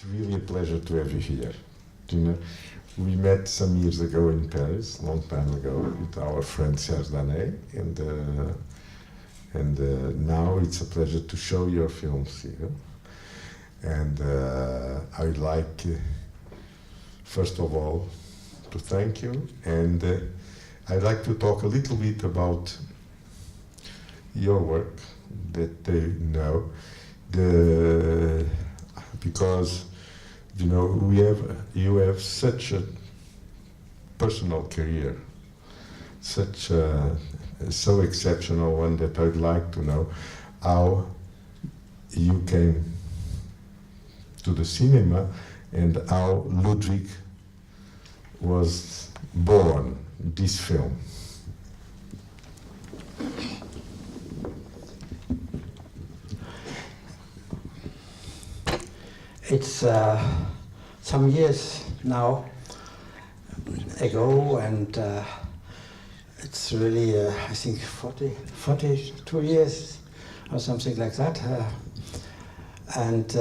It's really a pleasure to have you here. You know, we met some years ago in Paris, a long time ago, with our friend Serge Danet, and now it's a pleasure to show your films here. And I would like, first of all, to thank you, and I'd like to talk a little bit about your work, that they know, because you know you have such a personal career, such so exceptional one, that I'd like to know how you came to the cinema and how Ludwig was born, this film. It's some years now ago, and it's really, I think, 42 years or something like that. And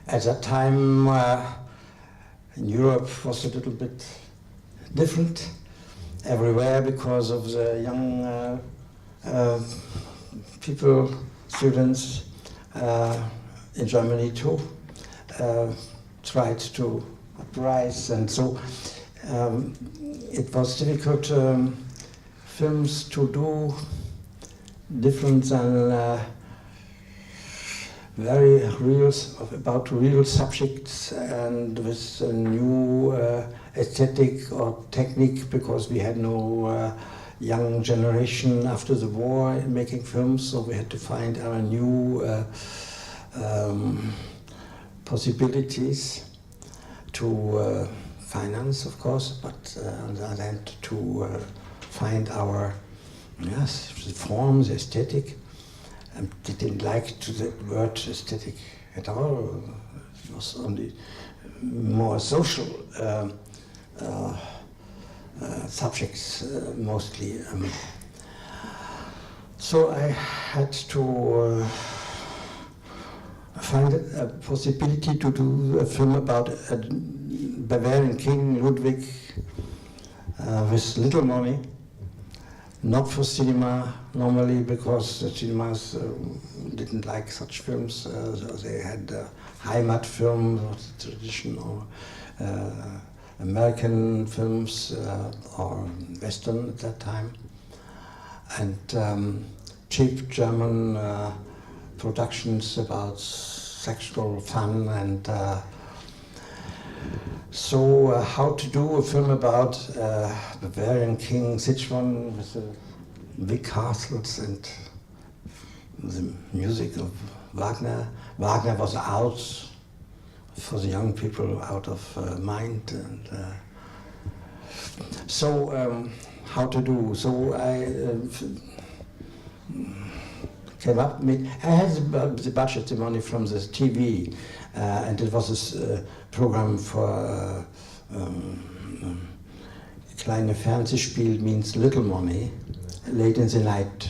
at that time, in Europe was a little bit different everywhere because of the young people, students, in Germany too, tried to uprise, and so it was difficult films to do, different than very real, about real subjects, and with a new aesthetic or technique, because we had no young generation after the war making films, so we had to find our new possibilities to finance, of course, but on the other hand to find our the forms, aesthetic. And they didn't like the word aesthetic at all. It was only more social subjects mostly. So I had to find a possibility to do a film about a Bavarian king, Ludwig, with little money. Not for cinema normally, because the cinemas didn't like such films. So they had Heimat film, traditional American films or Western at that time, and cheap German productions about sexual fun, and so how to do a film about Bavarian King Sichuan with the big castles and the music of Wagner. Wagner was out for the young people, out of mind, and so how to do. So I came up with, I had the budget, the money from the TV, and it was this program for kleine Fernsehspiel, means little money, late in the night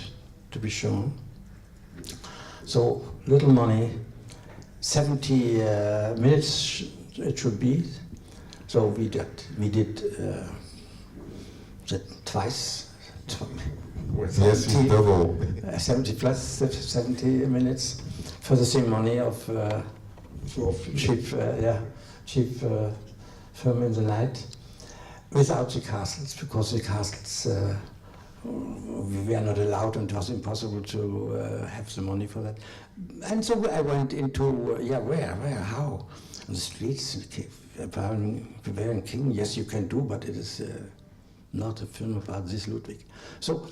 to be shown. So little money, 70 minutes it should be. So we did that twice. Yes, it's double. 70 plus 70 minutes for the same money of cheap film in the night, without the castles, because the castles we were not allowed, and it was impossible to have the money for that. And so I went into where, how? On the streets, Bavarian King, yes, you can do, but it is not a film about this Ludwig. So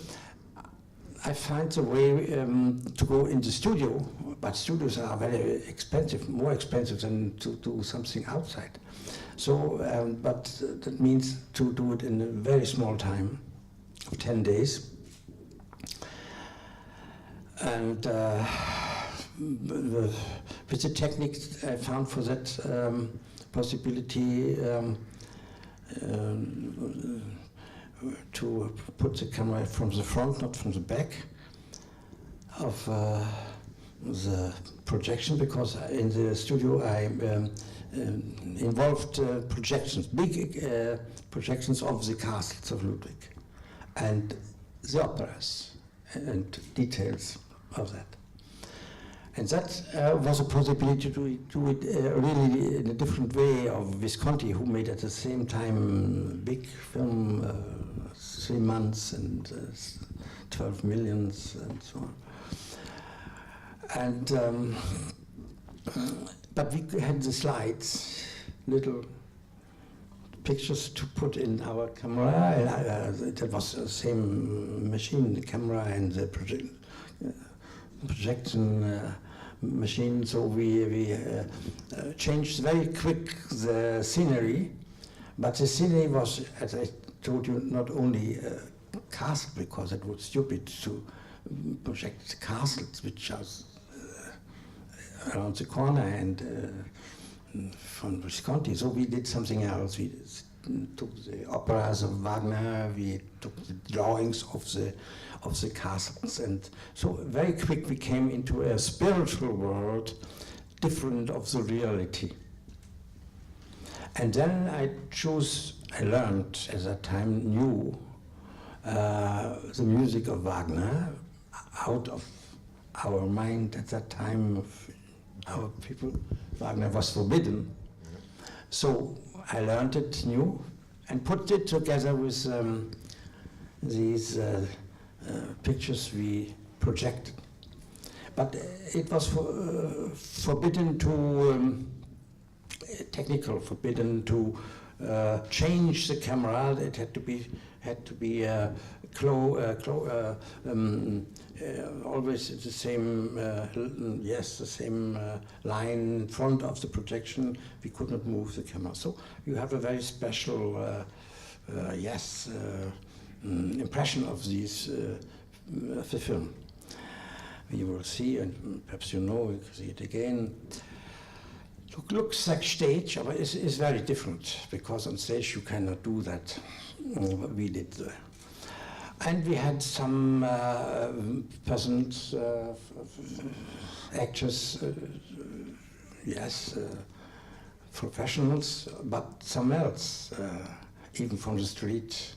I find a way to go in the studio, but studios are very expensive, more expensive than to do something outside. So, but that means to do it in a very small time, of 10 days. And with the techniques I found for that possibility to put the camera from the front, not from the back, of the projection, because in the studio I involved projections, big projections of the castles of Ludwig and the operas and details of that. And that was a possibility to do it really in a different way of Visconti, who made at the same time big film, 3 months and 12 millions and so on. And but we had the slides, little pictures to put in our camera. That was the same machine, the camera and the projection machine. So we changed very quick the scenery, but the scenery was, as I told you, not only castle, because it was stupid to project castles which are around the corner and from Visconti. So we did something else. We took the operas of Wagner, we took the drawings of the castles, and so very quick we came into a spiritual world different of the reality. And then I learned at that time, knew the music of Wagner out of our mind at that time of our people. Wagner was forbidden. So I learned it new and put it together with these pictures we projected. But it was forbidden to, technical, forbidden to change the camera. It had to be always the same, the same line in front of the projection. We could not move the camera. So you have a very special, impression of these, of the film. You will see, and perhaps you know, you can see it again. Looks like stage, but it's very different, because on stage you cannot do that. We did. And we had some persons, actors, professionals, but some else, even from the street,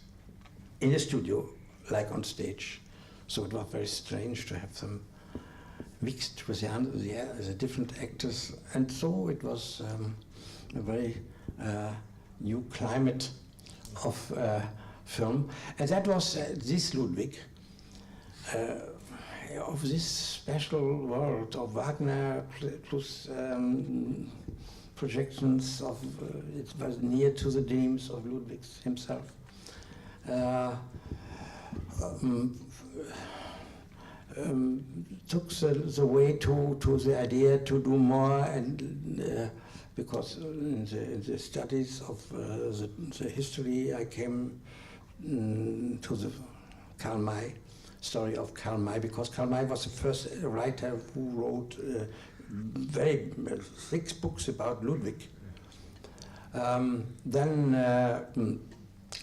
in the studio, like on stage. So it was very strange to have them mixed with the different actors, and so it was a very new climate of film, and that was this Ludwig, of this special world of Wagner plus projections of it was near to the dreams of Ludwig himself. Took the way to the idea to do more, and because in the studies of the history I came to the Karl May, story of Karl May, because Karl May was the first writer who wrote very 6 books about Ludwig. Then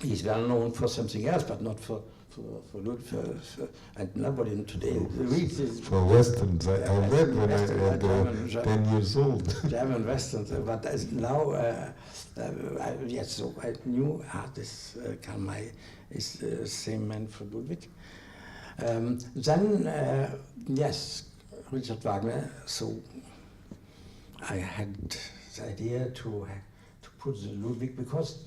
he's well known for something else, but not for Ludwig, and nobody today reads this. For Westerns, I read when I was 10 years old. German Westerns, but now, yes, so I knew this Karl May is the same man for Ludwig. Then, yes, Richard Wagner, so I had the idea to put the Ludwig, because,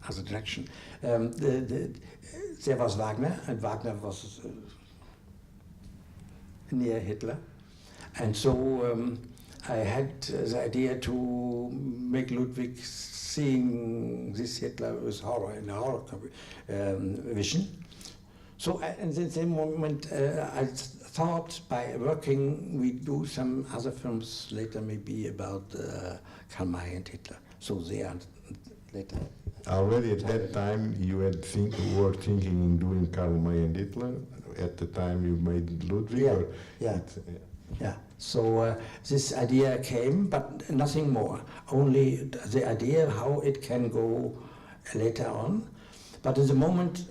as a direction. There was Wagner, and Wagner was near Hitler. And so I had the idea to make Ludwig seeing this Hitler with horror, in a horror vision. So in the same moment, I thought by working, we do some other films later, maybe about Karl May and Hitler. So they are later. Already at that time, you were thinking in doing Karl May and Hitler. At the time you made Ludwig. Yeah. So this idea came, but nothing more. Only the idea how it can go later on. But at the moment,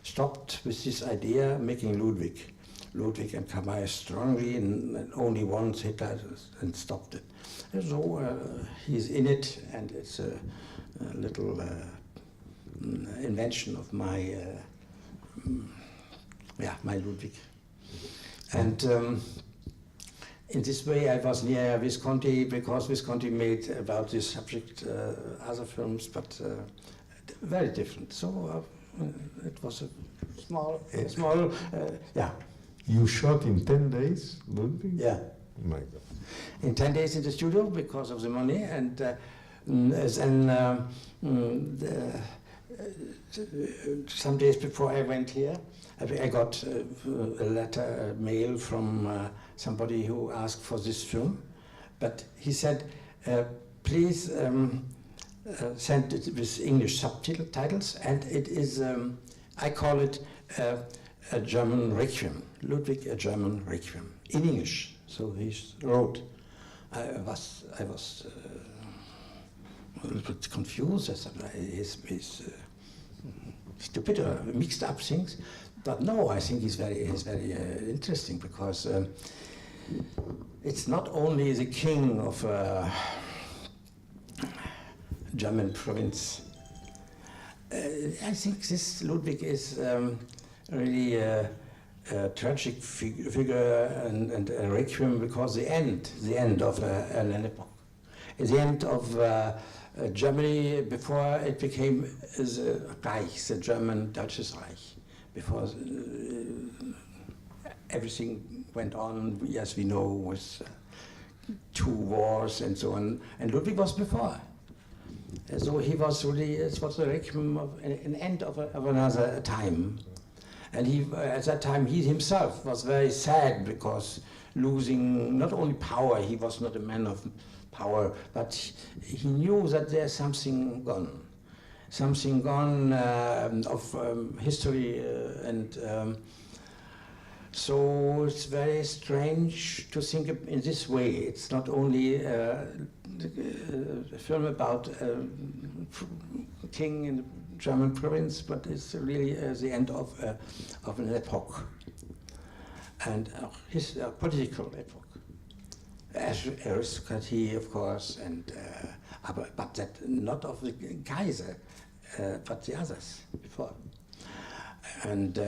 stopped with this idea making Ludwig. Ludwig and Kamai strongly and only once Hitler and stopped it. And so he's in it, and it's a little invention of my my Ludwig. And in this way I was near Visconti, because Visconti made about this subject other films, but very different. So it was a small, yeah. You shot in 10 days, Ludwig? Yeah. Oh my God. In 10 days in the studio because of the money, and some days before I went here, I got a mail from somebody who asked for this film, but he said, please send it with English subtitles, and it is, I call it a German Requiem, Ludwig, a German Requiem, in English. So he wrote. I was a little bit confused. I thought he's stupid or mixed up things, but no, I think he's very interesting, because it's not only the king of a German province. I think this Ludwig is really a tragic figure and a requiem, because the end of an epoch, the end of Germany before it became the Reich, the German Deutsches Reich, before everything went on, as we know, with 2 wars and so on, and Ludwig was before. So he was really, it was the requiem of an end of another time. And he, at that time, he himself was very sad, because losing not only power, he was not a man of power, but he knew that there's something gone of history, and so it's very strange to think in this way. It's not only a film about a king in the German province, but it's really the end of an epoch, and his political epoch. Aristocracy, of course, and but that not of the Kaiser, but the others before. And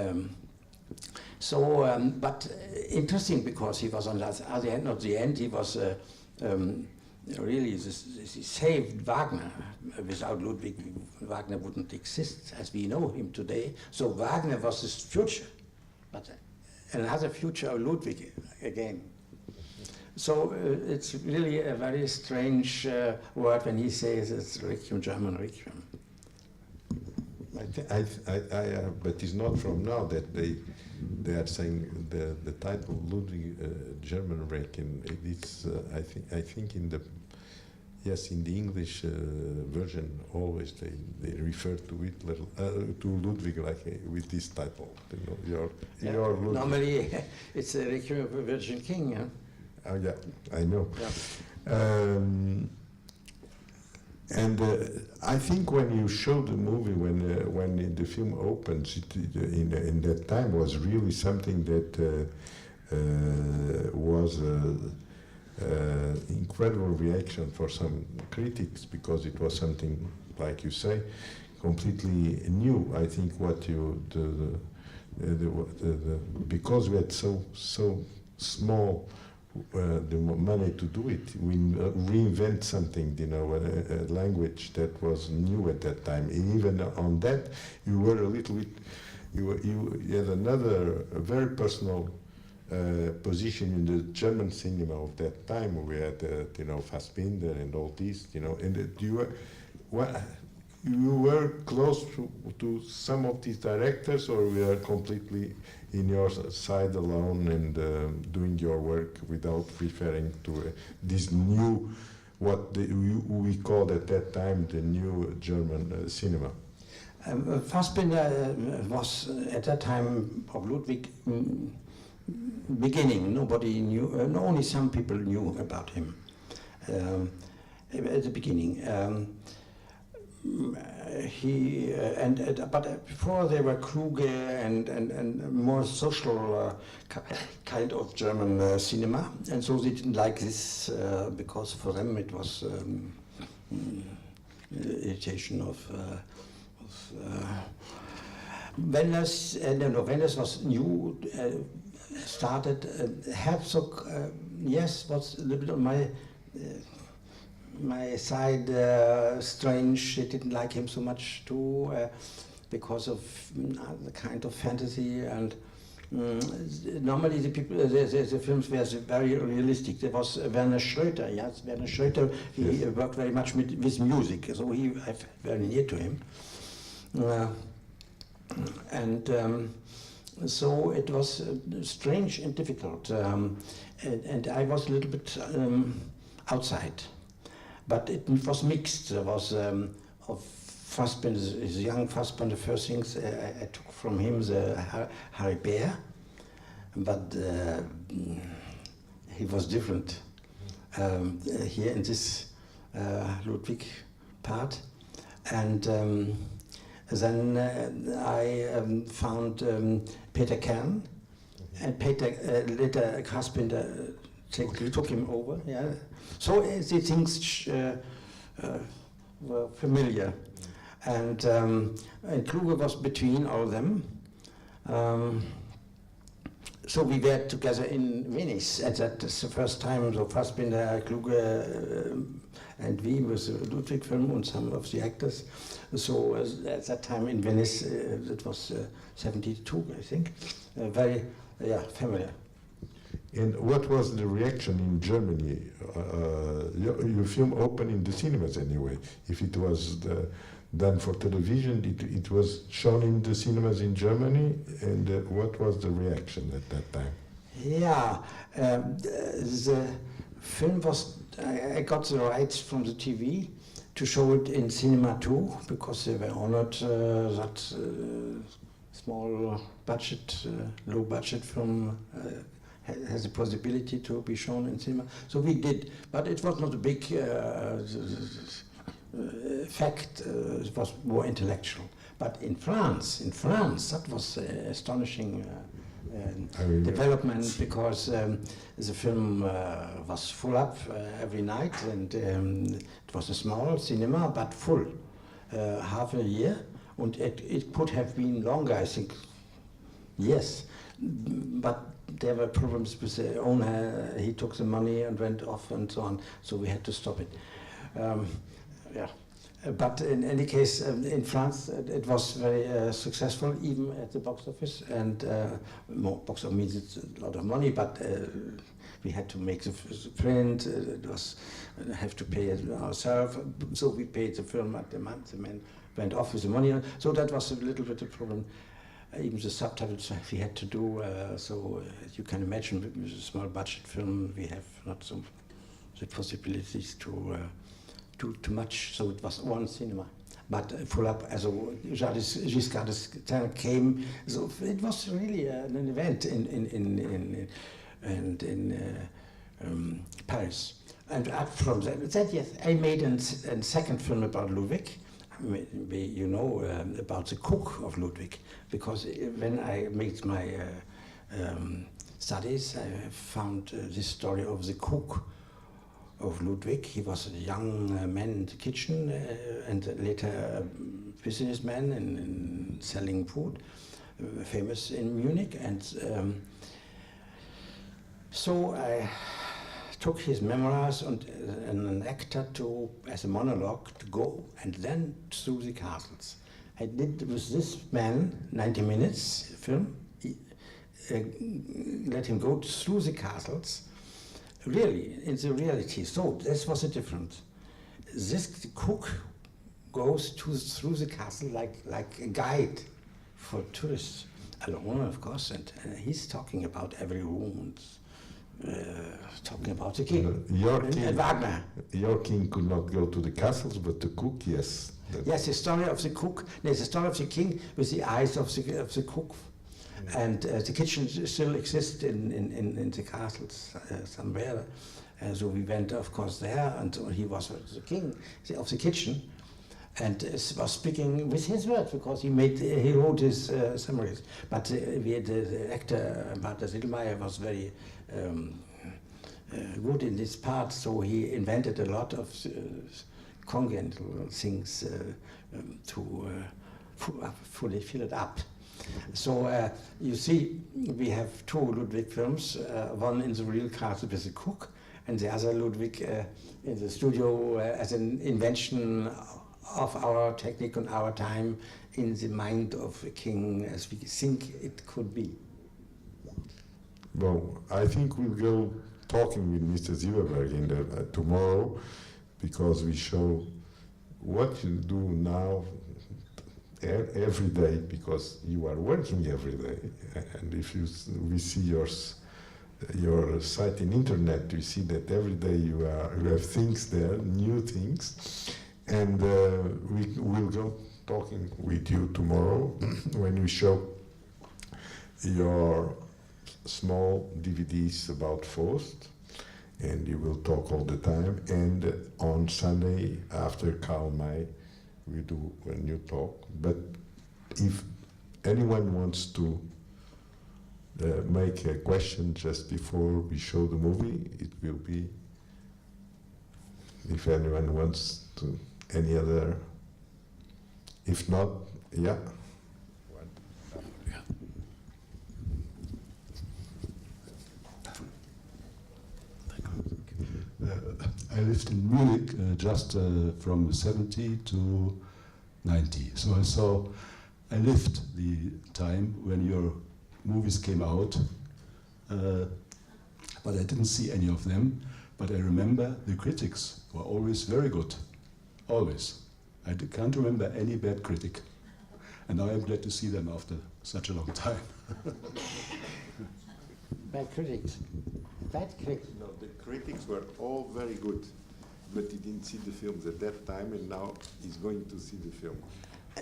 but interesting, because he was on the other hand, not the end, he was really, he saved Wagner. Without Ludwig, Wagner wouldn't exist as we know him today. So Wagner was his future, but another future of Ludwig again. So it's really a very strange word when he says it's Requiem, German Requiem. But it's not from now that they are saying the title Ludwig, German Requiem. It's I think in the in the English version always they refer to it to Ludwig like with this title. You know, your Ludwig. Normally it's a Requiem of a Virgin King. Yeah? Oh yeah, I know. Yeah. And I think when you show the movie, when the film opens, in that time was really something that was incredible reaction for some critics, because it was something, like you say, completely new. I think what you because we had so small the money to do it, we reinvent something, you know, a language that was new at that time. And even on that, you were a little bit, you had another very personal position in the German cinema of that time. We had, you know, Fassbinder and all these, you know, and you were close to some of these directors, or we are completely in your side alone and doing your work without referring to this new, what we called at that time the new German cinema? Fassbinder was at that time of Ludwig beginning. Nobody knew, only some people knew about him at the beginning. But before they were Kluge and more social kind of German cinema, and so they didn't like this because for them it was irritation of Wenders was new, started. Herzog, yes, was a little bit on my side, strange. They didn't like him so much too, because of the kind of fantasy and. Normally the people, the films were very realistic. There was Werner Schröter, yes, Werner Schröter, he worked very much with music, so I felt very near to him. So it was strange and difficult, and I was a little bit outside. But it was mixed. There was of Fassbinder, his young Fassbinder, the first things I took from him the Harry Bear, but he was different here in this Ludwig part. And then I found Peter Kern, and Peter later Fassbinder took him over. Yeah, so the things were familiar. And Kluge was between all of them. So we were together in Venice, and that's the first time, so Fassbinder, Kluge, and we with the Ludwig film and some of the actors. So at that time in Venice, it was 72, I think, very familiar. And what was the reaction in Germany? Your film opened in the cinemas anyway. If it was done for television, it was shown in the cinemas in Germany. And what was the reaction at that time? Yeah, the film was. I got the rights from the TV to show it in cinema too, because they were honored that small budget, low budget film has a possibility to be shown in cinema. So we did, but it was not a big fact. It was more intellectual. But in France, that was astonishing development, because the film was full up every night, and it was a small cinema but full, half a year, and it could have been longer, I think. Yes, but there were problems with the owner. He took the money and went off and so on, so we had to stop it. But in any case, in France, it was very successful, even at the box office. And box office means it's a lot of money, but we had to make the print. It was have to pay it ourselves. So we paid the film at the month. The man went off with the money. So that was a little bit of a problem. Even the subtitles we had to do. So you can imagine, with a small budget film, we have not the possibilities to do too much, so it was one cinema. But full up, also Giscard d'Estaing came, so it was really an event in Paris. And from that, yes, I made a second film about Ludwig. You know about the cook of Ludwig, because when I made my studies, I found this story of the cook of Ludwig. He was a young man in the kitchen and later a businessman in selling food, famous in Munich. And so I took his memoirs and an actor as a monologue to go and then through the castles. I did with this man 90 minutes film, let him go through the castles. Really, in the reality. So this was a difference. This cook goes through the castle like a guide for tourists, alone, of course, and he's talking about every room, talking about the king. And Wagner. Your king could not go to the castles, but the cook, yes. Yes, the story of the cook. The story of the king with the eyes of the cook. And the kitchen still exists in the castles somewhere. So we went, of course, there, and he was the king of the kitchen. and was speaking with his words because he wrote his summaries. But the actor Martha Silmeyer was very good in this part, so he invented a lot of congenital things to fully fill it up. So you see, we have two Ludwig films, one in the real castle with the cook, and the other Ludwig in the studio as an invention of our technique and our time in the mind of a king as we think it could be. Well, I think we'll go talking with Mr. Syberberg tomorrow, because we show what you do now every day, because you are working every day. And if we see your site in internet, you see that every day you have things there, new things. And we will go talking with you tomorrow when we show your small DVDs about Faust, and you will talk all the time. And on Sunday after Karl May, we do a new talk. But if anyone wants to make a question just before we show the movie, it will be, if anyone wants to, any other, if not, yeah. I lived in Munich just from 70 to 90. So I lived the time when your movies came out, but I didn't see any of them. But I remember the critics were always very good, always. I can't remember any bad critic. And now I'm glad to see them after such a long time. Bad critics. Bad critics. No, the critics were all very good, but he didn't see the films at that time, and now he's going to see the film.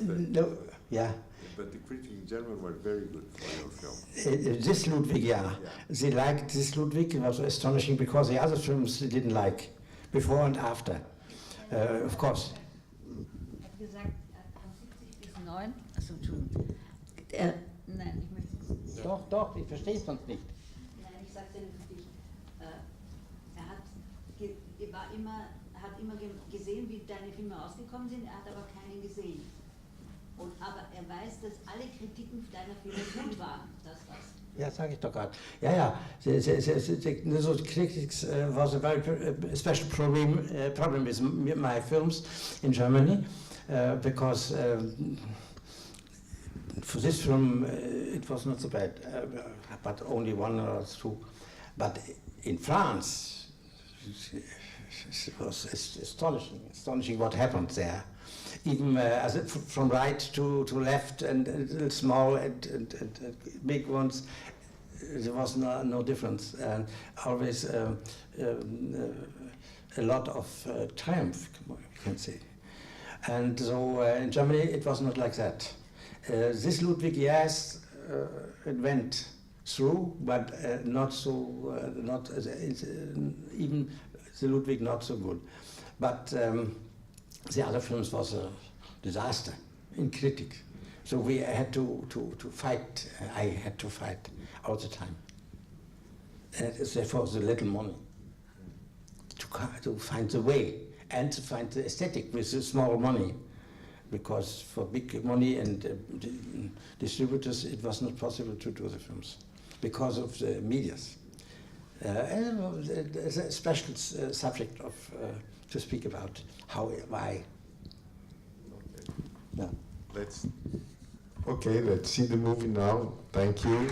No, yeah. But the critics in general were very good for your film. This Ludwig, yeah. They liked this Ludwig. It was astonishing because the other films they didn't like, before and after, of course. Er hat gesagt, von 70 bis 9, achso, Entschuldigung. Nein, ich möchte es. Doch, ich verstehe es sonst nicht. Nein, ich sage es ja nicht für dich. Hat immer gesehen, wie deine Filme ausgekommen sind, er hat aber keinen gesehen. Aber er weiß, dass alle Kritiken deiner Filme gut waren. Das war's. Ja, sage ich doch gerade. Ja. The critics was a very special problem with my films in Germany, because for this film it was not so bad, but only one or two. But in France, it was astonishing what happened there. Even from right to left, and small and big ones, there was no difference, and always a lot of triumph, you can say. And so in Germany it was not like that. This Ludwig, yes, it went through, but not so, even the Ludwig not so good. But the other films was a disaster in critic. So we had to fight. I had to fight all the time. And therefore the little money to find the way and to find the aesthetic with the small money, because for big money and distributors it was not possible to do the films because of the medias. There's a special subject of to speak about why. Okay. Let's see the movie now. Thank you.